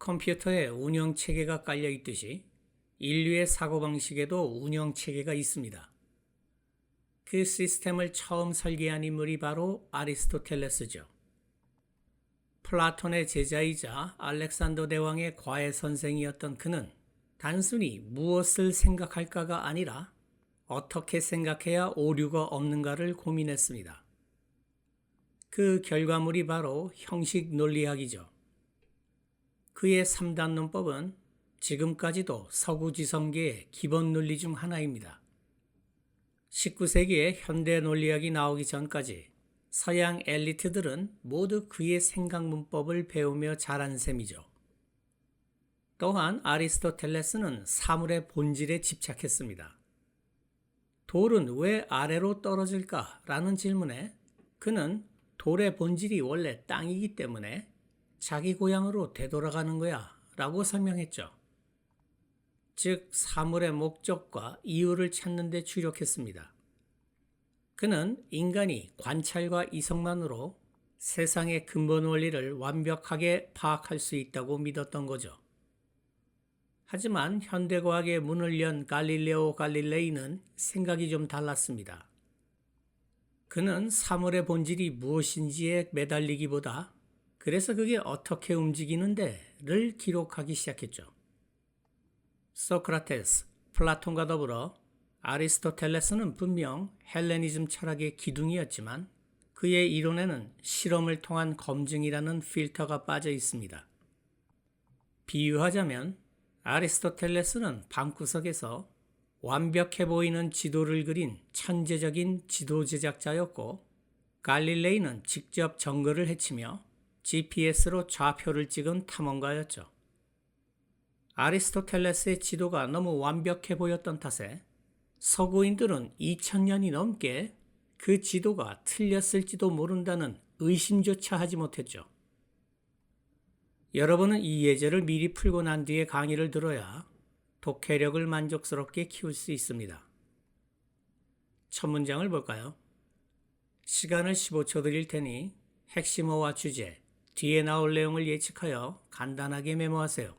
컴퓨터에 운영체계가 깔려 있듯이 인류의 사고방식에도 운영체계가 있습니다. 그 시스템을 처음 설계한 인물이 바로 아리스토텔레스죠. 플라톤의 제자이자 알렉산더 대왕의 과외 선생이었던 그는 단순히 무엇을 생각할까가 아니라 어떻게 생각해야 오류가 없는가를 고민했습니다. 그 결과물이 바로 형식 논리학이죠. 그의 3단 논법은 지금까지도 서구지성계의 기본 논리 중 하나입니다. 19세기에 현대 논리학이 나오기 전까지 서양 엘리트들은 모두 그의 생각 문법을 배우며 자란 셈이죠. 또한 아리스토텔레스는 사물의 본질에 집착했습니다. 돌은 왜 아래로 떨어질까라는 질문에 그는 돌의 본질이 원래 땅이기 때문에 자기 고향으로 되돌아가는 거야 라고 설명했죠. 즉 사물의 목적과 이유를 찾는 데 주력했습니다. 그는 인간이 관찰과 이성만으로 세상의 근본 원리를 완벽하게 파악할 수 있다고 믿었던 거죠. 하지만 현대과학의 문을 연 갈릴레오 갈릴레이는 생각이 좀 달랐습니다. 그는 사물의 본질이 무엇인지에 매달리기보다 그래서 그게 어떻게 움직이는데를 기록하기 시작했죠. 소크라테스, 플라톤과 더불어 아리스토텔레스는 분명 헬레니즘 철학의 기둥이었지만 그의 이론에는 실험을 통한 검증이라는 필터가 빠져 있습니다. 비유하자면 아리스토텔레스는 방구석에서 완벽해 보이는 지도를 그린 천재적인 지도 제작자였고 갈릴레이는 직접 정글을 헤치며 GPS로 좌표를 찍은 탐험가였죠. 아리스토텔레스의 지도가 너무 완벽해 보였던 탓에 서구인들은 2000년이 넘게 그 지도가 틀렸을지도 모른다는 의심조차 하지 못했죠. 여러분은 이 예제를 미리 풀고 난 뒤에 강의를 들어야 독해력을 만족스럽게 키울 수 있습니다. 첫 문장을 볼까요? 시간을 15초 드릴 테니 핵심어와 주제, 뒤에 나올 내용을 예측하여 간단하게 메모하세요.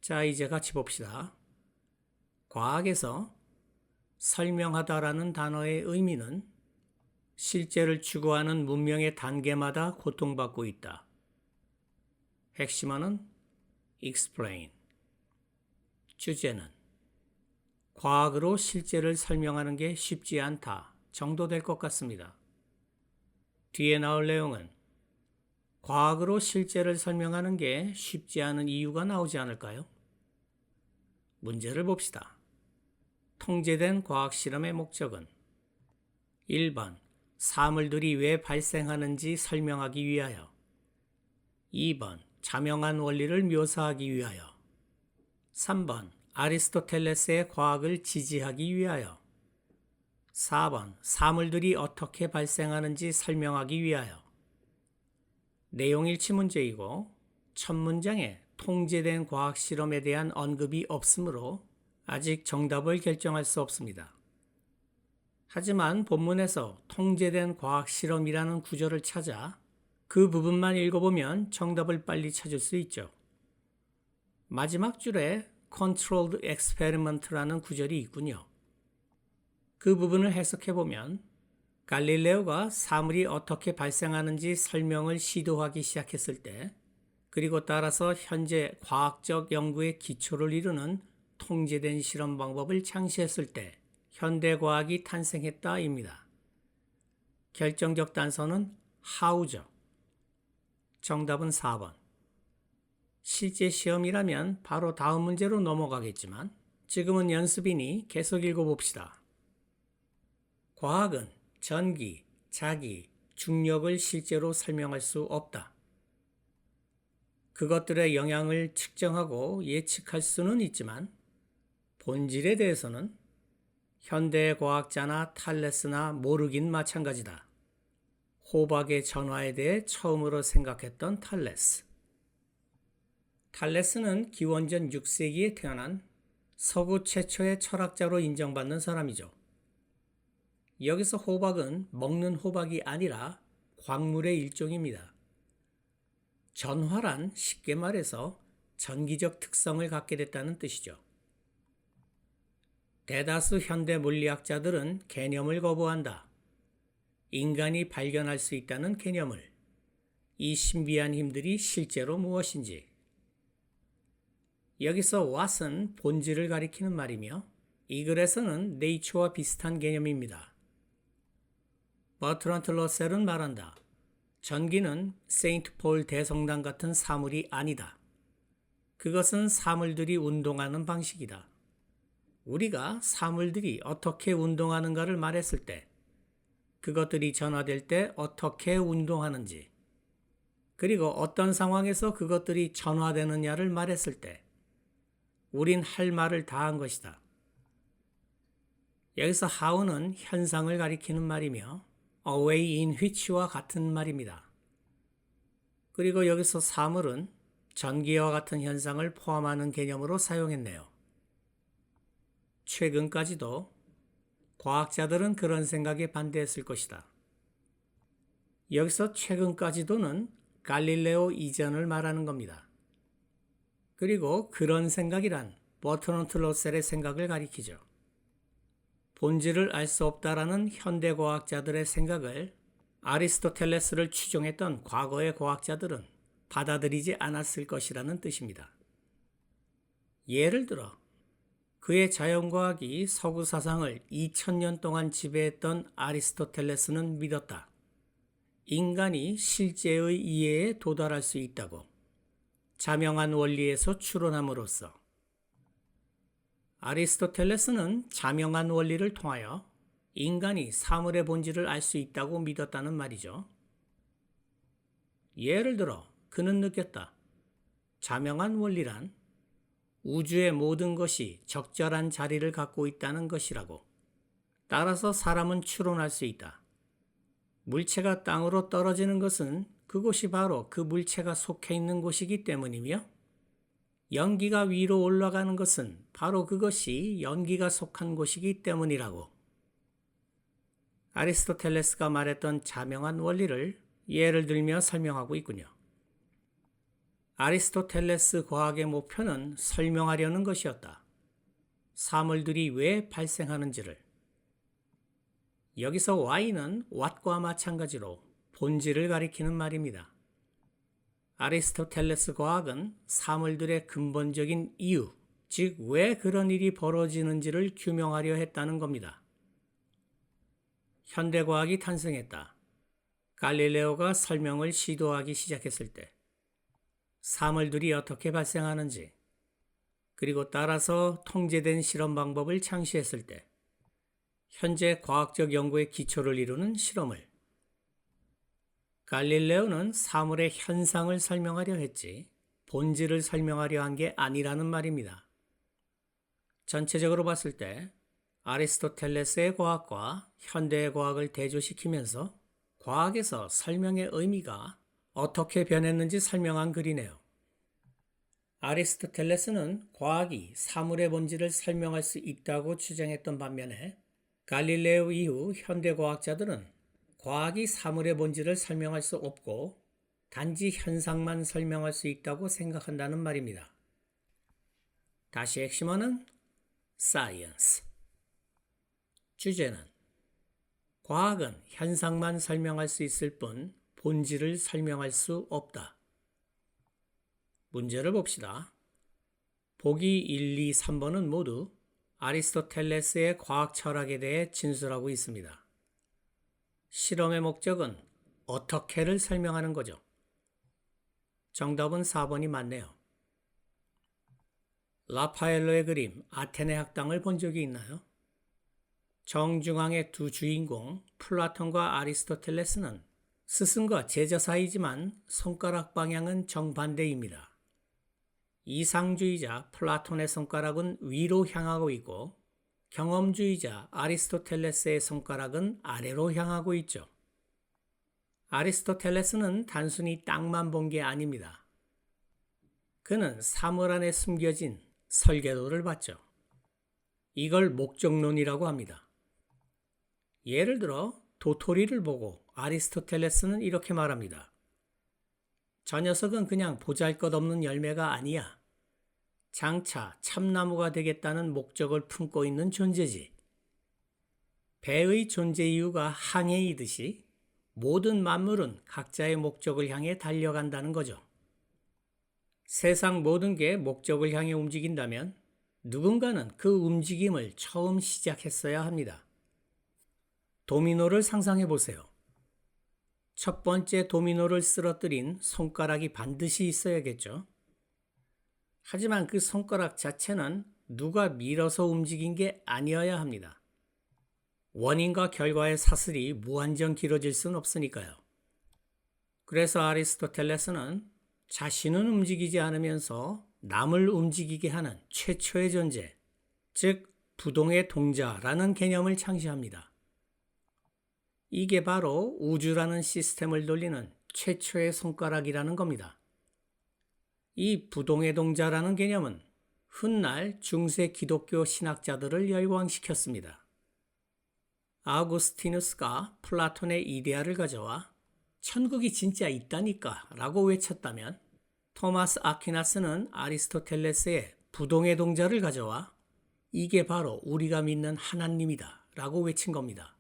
자, 이제 같이 봅시다. 과학에서 설명하다라는 단어의 의미는 실제를 추구하는 문명의 단계마다 고통받고 있다. 핵심어는 explain. 주제는 과학으로 실제를 설명하는 게 쉽지 않다 정도 될 것 같습니다. 뒤에 나올 내용은 과학으로 실제를 설명하는 게 쉽지 않은 이유가 나오지 않을까요? 문제를 봅시다. 통제된 과학 실험의 목적은 1번, 사물들이 왜 발생하는지 설명하기 위하여 2번, 자명한 원리를 묘사하기 위하여 3번, 아리스토텔레스의 과학을 지지하기 위하여 4번, 사물들이 어떻게 발생하는지 설명하기 위하여 내용 일치 문제이고 첫 문장에 통제된 과학 실험에 대한 언급이 없으므로 아직 정답을 결정할 수 없습니다. 하지만 본문에서 통제된 과학 실험이라는 구절을 찾아 그 부분만 읽어보면 정답을 빨리 찾을 수 있죠. 마지막 줄에 Controlled Experiment라는 구절이 있군요. 그 부분을 해석해보면 갈릴레오가 사물이 어떻게 발생하는지 설명을 시도하기 시작했을 때 그리고 따라서 현재 과학적 연구의 기초를 이루는 통제된 실험 방법을 창시했을 때 현대과학이 탄생했다입니다. 결정적 단서는 how죠. 정답은 4번. 실제 시험이라면 바로 다음 문제로 넘어가겠지만 지금은 연습이니 계속 읽어봅시다. 과학은 전기, 자기, 중력을 실제로 설명할 수 없다. 그것들의 영향을 측정하고 예측할 수는 있지만 본질에 대해서는 현대 과학자나 탈레스나 모르긴 마찬가지다. 호박의 전화에 대해 처음으로 생각했던 탈레스. 탈레스는 기원전 6세기에 태어난 서구 최초의 철학자로 인정받는 사람이죠. 여기서 호박은 먹는 호박이 아니라 광물의 일종입니다. 전화란 쉽게 말해서 전기적 특성을 갖게 됐다는 뜻이죠. 대다수 현대 물리학자들은 개념을 거부한다. 인간이 발견할 수 있다는 개념을. 이 신비한 힘들이 실제로 무엇인지. 여기서 what은 본질을 가리키는 말이며 이 글에서는 nature와 비슷한 개념입니다. 버트란트 러셀은 말한다. 전기는 세인트 폴 대성당 같은 사물이 아니다. 그것은 사물들이 운동하는 방식이다. 우리가 사물들이 어떻게 운동하는가를 말했을 때, 그것들이 전화될 때 어떻게 운동하는지, 그리고 어떤 상황에서 그것들이 전화되느냐를 말했을 때, 우린 할 말을 다 한 것이다. 여기서 how는 현상을 가리키는 말이며 a way in which와 같은 말입니다. 그리고 여기서 사물은 전기와 같은 현상을 포함하는 개념으로 사용했네요. 최근까지도 과학자들은 그런 생각에 반대했을 것이다. 여기서 최근까지도는 갈릴레오 이전을 말하는 겁니다. 그리고 그런 생각이란 버트란트 러셀의 생각을 가리키죠. 본질을 알 수 없다라는 현대과학자들의 생각을 아리스토텔레스를 추종했던 과거의 과학자들은 받아들이지 않았을 것이라는 뜻입니다. 예를 들어 그의 자연과학이 서구 사상을 2000년 동안 지배했던 아리스토텔레스는 믿었다. 인간이 실제의 이해에 도달할 수 있다고. 자명한 원리에서 추론함으로써. 아리스토텔레스는 자명한 원리를 통하여 인간이 사물의 본질을 알 수 있다고 믿었다는 말이죠. 예를 들어 그는 느꼈다. 자명한 원리란 우주의 모든 것이 적절한 자리를 갖고 있다는 것이라고. 따라서 사람은 추론할 수 있다. 물체가 땅으로 떨어지는 것은 그곳이 바로 그 물체가 속해 있는 곳이기 때문이며 연기가 위로 올라가는 것은 바로 그것이 연기가 속한 곳이기 때문이라고. 아리스토텔레스가 말했던 자명한 원리를 예를 들며 설명하고 있군요. 아리스토텔레스 과학의 목표는 설명하려는 것이었다. 사물들이 왜 발생하는지를. 여기서 why는 what과 마찬가지로 본질을 가리키는 말입니다. 아리스토텔레스 과학은 사물들의 근본적인 이유, 즉 왜 그런 일이 벌어지는지를 규명하려 했다는 겁니다. 현대과학이 탄생했다. 갈릴레오가 설명을 시도하기 시작했을 때 사물들이 어떻게 발생하는지, 그리고 따라서 통제된 실험 방법을 창시했을 때 현재 과학적 연구의 기초를 이루는 실험을. 갈릴레오는 사물의 현상을 설명하려 했지 본질을 설명하려 한 게 아니라는 말입니다. 전체적으로 봤을 때 아리스토텔레스의 과학과 현대의 과학을 대조시키면서 과학에서 설명의 의미가 어떻게 변했는지 설명한 글이네요. 아리스토텔레스는 과학이 사물의 본질을 설명할 수 있다고 주장했던 반면에 갈릴레오 이후 현대과학자들은 과학이 사물의 본질을 설명할 수 없고 단지 현상만 설명할 수 있다고 생각한다는 말입니다. 다시 핵심어는 science. 주제는 과학은 현상만 설명할 수 있을 뿐 본질을 설명할 수 없다. 문제를 봅시다. 보기 1, 2, 3번은 모두 아리스토텔레스의 과학 철학에 대해 진술하고 있습니다. 실험의 목적은 어떻게를 설명하는 거죠. 정답은 4번이 맞네요. 라파엘로의 그림 아테네 학당을 본 적이 있나요? 정중앙의 두 주인공 플라톤과 아리스토텔레스는 스승과 제자 사이지만 손가락 방향은 정반대입니다. 이상주의자 플라톤의 손가락은 위로 향하고 있고 경험주의자 아리스토텔레스의 손가락은 아래로 향하고 있죠. 아리스토텔레스는 단순히 땅만 본 게 아닙니다. 그는 사물 안에 숨겨진 설계도를 봤죠. 이걸 목적론이라고 합니다. 예를 들어 도토리를 보고 아리스토텔레스는 이렇게 말합니다. 저 녀석은 그냥 보잘것없는 열매가 아니야. 장차 참나무가 되겠다는 목적을 품고 있는 존재지. 배의 존재 이유가 항해이듯이 모든 만물은 각자의 목적을 향해 달려간다는 거죠. 세상 모든 게 목적을 향해 움직인다면 누군가는 그 움직임을 처음 시작했어야 합니다. 도미노를 상상해 보세요. 첫 번째 도미노를 쓰러뜨린 손가락이 반드시 있어야겠죠. 하지만 그 손가락 자체는 누가 밀어서 움직인 게 아니어야 합니다. 원인과 결과의 사슬이 무한정 길어질 수는 없으니까요. 그래서 아리스토텔레스는 자신은 움직이지 않으면서 남을 움직이게 하는 최초의 존재, 즉 부동의 동자라는 개념을 창시합니다. 이게 바로 우주라는 시스템을 돌리는 최초의 손가락이라는 겁니다. 이 부동의 동자라는 개념은 훗날 중세 기독교 신학자들을 열광시켰습니다. 아우구스티누스가 플라톤의 이데아를 가져와 천국이 진짜 있다니까 라고 외쳤다면 토마스 아퀴나스는 아리스토텔레스의 부동의 동자를 가져와 이게 바로 우리가 믿는 하나님이다 라고 외친 겁니다.